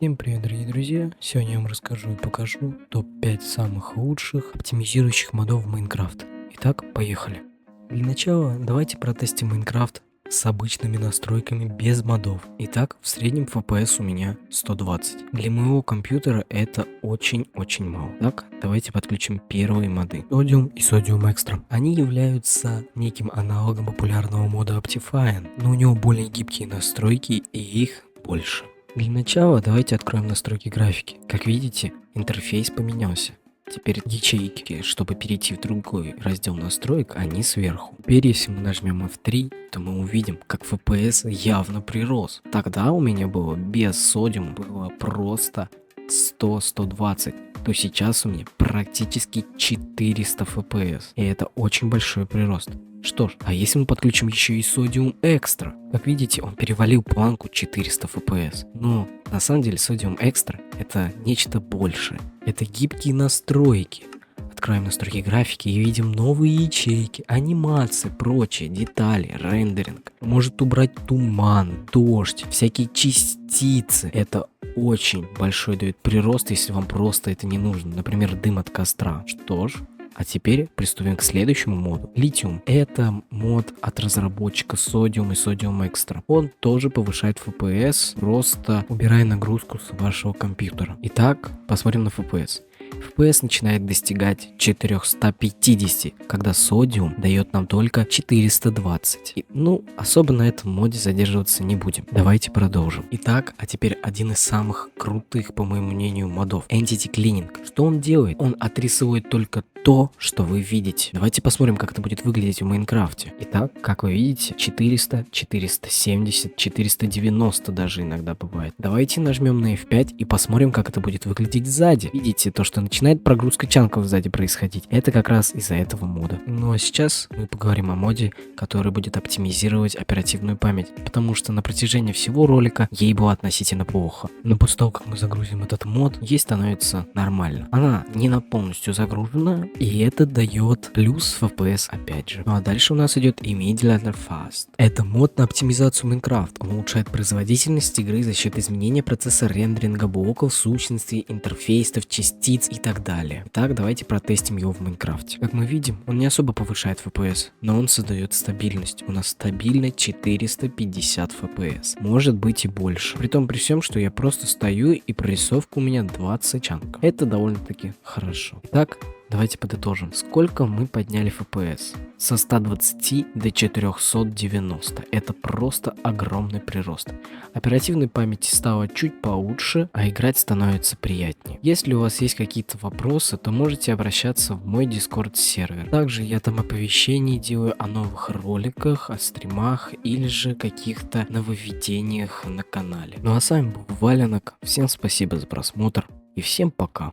Всем привет, дорогие друзья! Сегодня я вам расскажу и покажу топ-5 самых лучших оптимизирующих модов в Майнкрафт. Итак, поехали! Для начала давайте протестим Майнкрафт с обычными настройками без модов. Итак, в среднем FPS у меня 120. Для моего компьютера это очень-очень мало. Так, давайте подключим первые моды. Sodium и Sodium Extra. Они являются неким аналогом популярного мода Optifine, но у него более гибкие настройки и их больше. Для начала давайте откроем настройки графики. Как видите, интерфейс поменялся. Теперь ячейки, чтобы перейти в другой раздел настроек, они сверху. Теперь, если мы нажмем F3, то мы увидим, как FPS явно прирос. Тогда у меня было без Sodium было просто 100-120, то сейчас у меня практически 400 FPS. И это очень большой прирост. Что ж, а если мы подключим еще и Sodium Extra? Как видите, он перевалил планку 400 FPS. Но на самом деле Sodium Extra это нечто большее. Это гибкие настройки. Откроем настройки графики и видим новые ячейки, анимации, прочие детали, рендеринг. Может убрать туман, дождь, всякие частицы. Это очень большой дает прирост, если вам просто это не нужно. Например, дым от костра. Что ж, а теперь приступим к следующему моду. Lithium. Это мод от разработчика Sodium и Sodium Extra. Он тоже повышает FPS, просто убирая нагрузку с вашего компьютера. Итак, посмотрим на FPS. FPS начинает достигать 450, когда Sodium дает нам только 420. Особо на этом моде задерживаться не будем. Давайте продолжим. Итак, а теперь один из самых крутых, по моему мнению, модов. Entity Cleaning. Что он делает? Он отрисовывает только то, что вы видите. Давайте посмотрим, как это будет выглядеть в Майнкрафте. Итак, как вы видите, 400, 470, 490 даже иногда бывает. Давайте нажмем на F5 и посмотрим, как это будет выглядеть сзади. Видите, то, что начинает прогрузка чанков сзади происходить. Это как раз из-за этого мода. Ну а сейчас мы поговорим о моде, который будет оптимизировать оперативную память, потому что на протяжении всего ролика ей было относительно плохо. Но после того, как мы загрузим этот мод, ей становится нормально. Она не на полностью загружена, и это дает плюс в FPS опять же. Ну а дальше у нас идет Immediate Fast. Это мод на оптимизацию Minecraft. Он улучшает производительность игры за счет изменения процесса рендеринга блоков, сущностей, интерфейсов, частиц и так далее. Итак, давайте протестим его в Майнкрафте. Как мы видим, он не особо повышает FPS, но он создает стабильность. У нас стабильно 450 FPS. Может быть и больше. Притом при всем, что я просто стою и прорисовка у меня 20 чанков. Это довольно-таки хорошо. Итак, давайте подытожим. Сколько мы подняли FPS? Со 120 до 490. Это просто огромный прирост. Оперативной памяти стало чуть получше, а играть становится приятнее. Если у вас есть какие-то вопросы, то можете обращаться в мой Discord сервер. Также я там оповещения делаю о новых роликах, о стримах или же каких-то нововведениях на канале. Ну а с вами был Валенок. Всем спасибо за просмотр и всем пока.